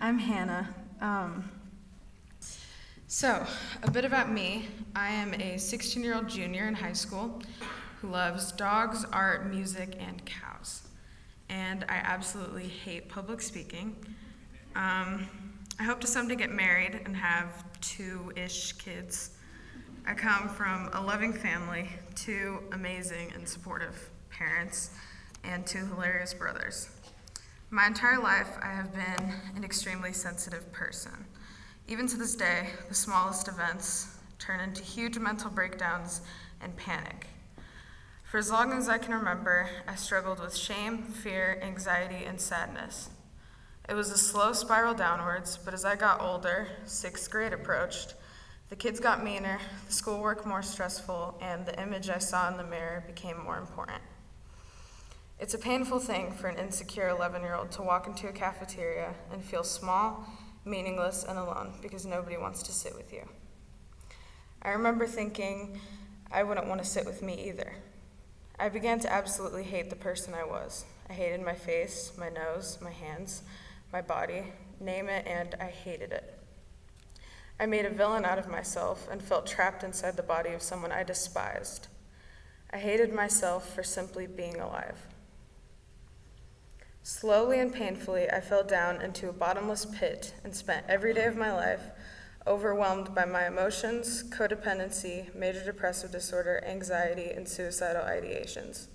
I'm Hannah. So, a bit about me. I am a 16-year-old junior in high school who loves dogs, art, music, and cows. And I absolutely hate public speaking. I hope to someday get married and have 2-ish kids. I come from a loving family, 2 amazing and supportive parents, and 2 hilarious brothers. My entire life, I have been an extremely sensitive person. Even to this day, the smallest events turn into huge mental breakdowns and panic. For as long as I can remember, I struggled with shame, fear, anxiety, and sadness. It was a slow spiral downwards, but as I got older, 6th grade approached, the kids got meaner, the schoolwork more stressful, and the image I saw in the mirror became more important. It's a painful thing for an insecure 11-year-old to walk into a cafeteria and feel small, meaningless, and alone because nobody wants to sit with you. I remember thinking I wouldn't want to sit with me either. I began to absolutely hate the person I was. I hated my face, my nose, my hands, my body, name it, and I hated it. I made a villain out of myself and felt trapped inside the body of someone I despised. I hated myself for simply being alive. Slowly and painfully, I fell down into a bottomless pit and spent every day of my life overwhelmed by my emotions, codependency, major depressive disorder, anxiety, and suicidal ideations.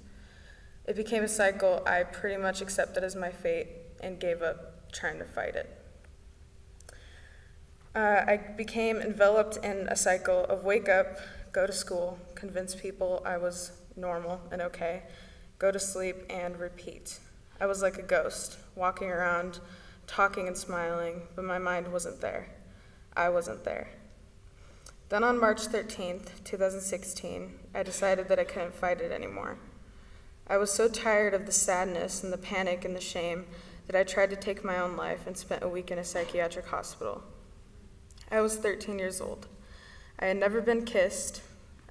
It became a cycle I pretty much accepted as my fate and gave up trying to fight it. I became enveloped in a cycle of wake up, go to school, convince people I was normal and okay, go to sleep, and repeat. I was like a ghost, walking around, talking and smiling, but my mind wasn't there. I wasn't there. Then on March 13th, 2016, I decided that I couldn't fight it anymore. I was so tired of the sadness and the panic and the shame that I tried to take my own life and spent a week in a psychiatric hospital. I was 13 years old. I had never been kissed.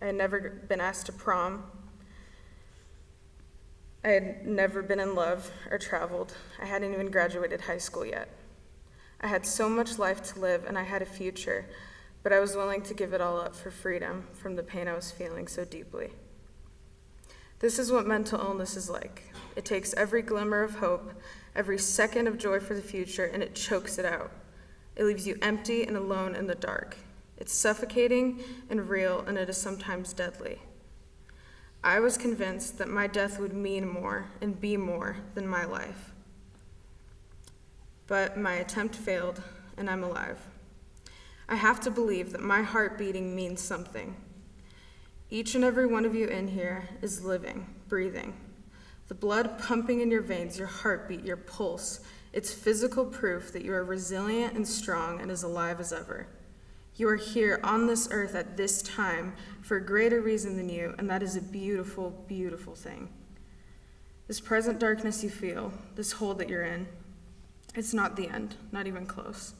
I had never been asked to prom. I had never been in love or traveled. I hadn't even graduated high school yet. I had so much life to live and I had a future, but I was willing to give it all up for freedom from the pain I was feeling so deeply. This is what mental illness is like. It takes every glimmer of hope, every second of joy for the future, and it chokes it out. It leaves you empty and alone in the dark. It's suffocating and real, and it is sometimes deadly. I was convinced that my death would mean more and be more than my life. But my attempt failed, and I'm alive. I have to believe that my heart beating means something. Each and every one of you in here is living, breathing. The blood pumping in your veins, your heartbeat, your pulse, it's physical proof that you are resilient and strong and as alive as ever. You are here on this earth at this time for a greater reason than you, and that is a beautiful, beautiful thing. This present darkness you feel, this hole that you're in, it's not the end, not even close.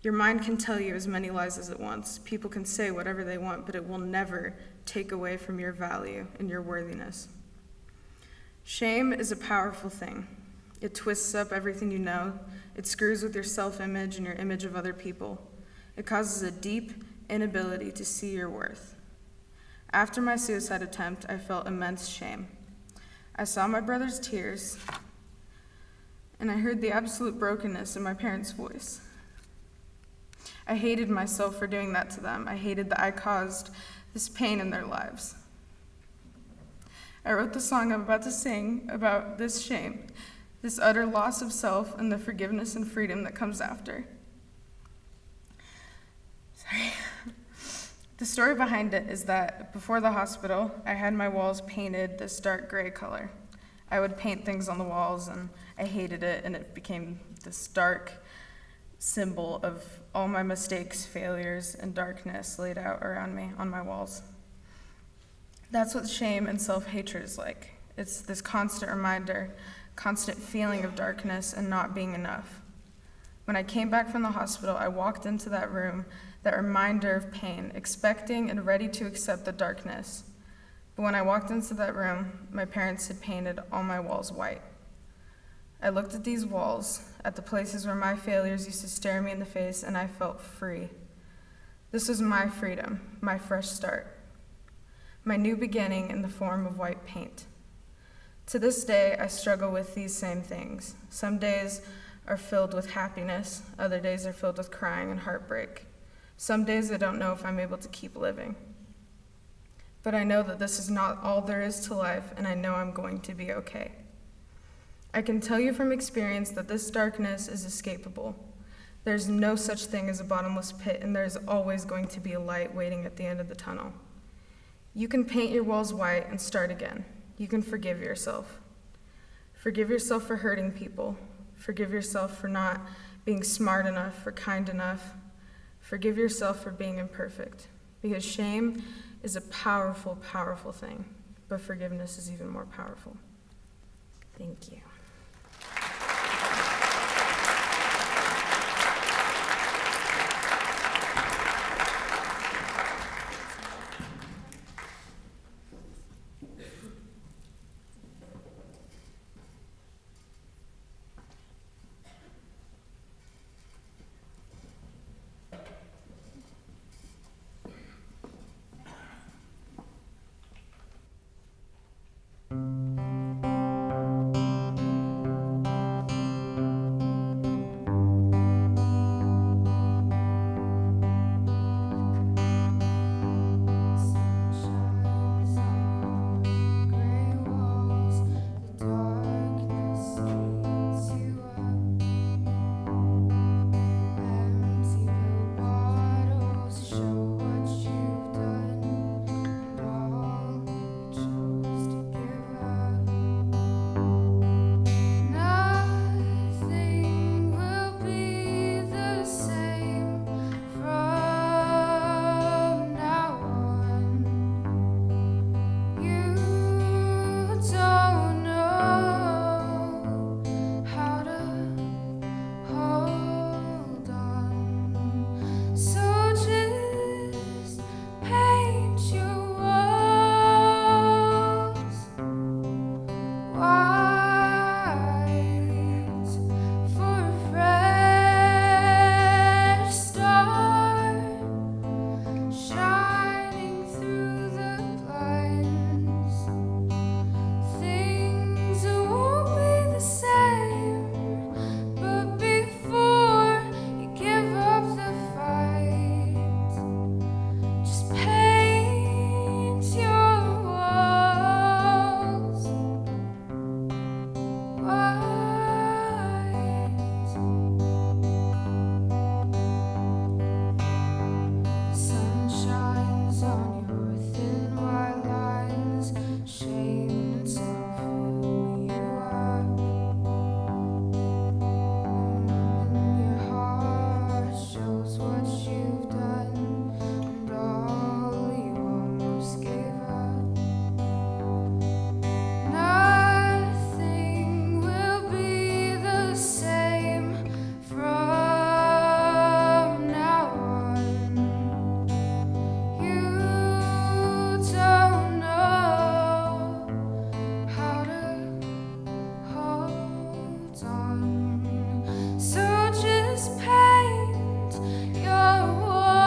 Your mind can tell you as many lies as it wants. People can say whatever they want, but it will never take away from your value and your worthiness. Shame is a powerful thing. It twists up everything you know. It screws with your self-image and your image of other people. It causes a deep inability to see your worth. After my suicide attempt, I felt immense shame. I saw my brother's tears, and I heard the absolute brokenness in my parents' voice. I hated myself for doing that to them. I hated that I caused this pain in their lives. I wrote the song I'm about to sing about this shame, this utter loss of self, and the forgiveness and freedom that comes after. Sorry. The story behind it is that before the hospital, I had my walls painted this dark gray color. I would paint things on the walls, and I hated it, and it became this dark symbol of all my mistakes, failures, and darkness laid out around me on my walls. That's what shame and self-hatred is like. It's this constant reminder, constant feeling of darkness and not being enough. When I came back from the hospital, I walked into that room, that reminder of pain, expecting and ready to accept the darkness. But when I walked into that room, my parents had painted all my walls white. I looked at these walls, at the places where my failures used to stare me in the face, and I felt free. This was my freedom, my fresh start, my new beginning in the form of white paint. To this day, I struggle with these same things. Some days are filled with happiness, other days are filled with crying and heartbreak. Some days I don't know if I'm able to keep living. But I know that this is not all there is to life, and I know I'm going to be okay. I can tell you from experience that this darkness is escapable. There's no such thing as a bottomless pit, and there's always going to be a light waiting at the end of the tunnel. You can paint your walls white and start again. You can forgive yourself. Forgive yourself for hurting people. Forgive yourself for not being smart enough or kind enough. Forgive yourself for being imperfect. Because shame is a powerful, powerful thing, but forgiveness is even more powerful. Thank you. So just paint your walls.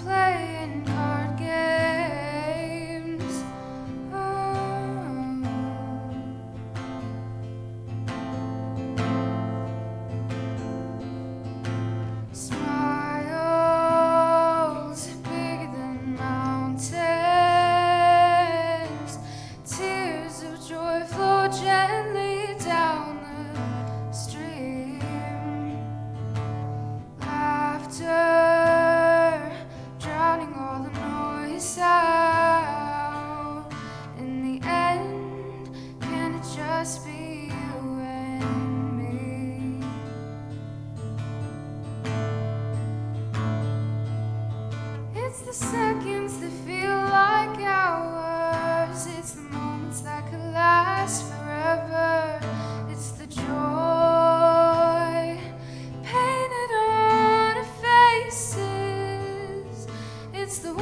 playing card games. Smiles bigger than mountains. Tears of joy flow gently down the stream. Laughter drowning all the noise out. In the end, can it just be you and me? It's the seconds that feel like hours. It's the moments that could last forever. It's the joy painted on our faces. It's the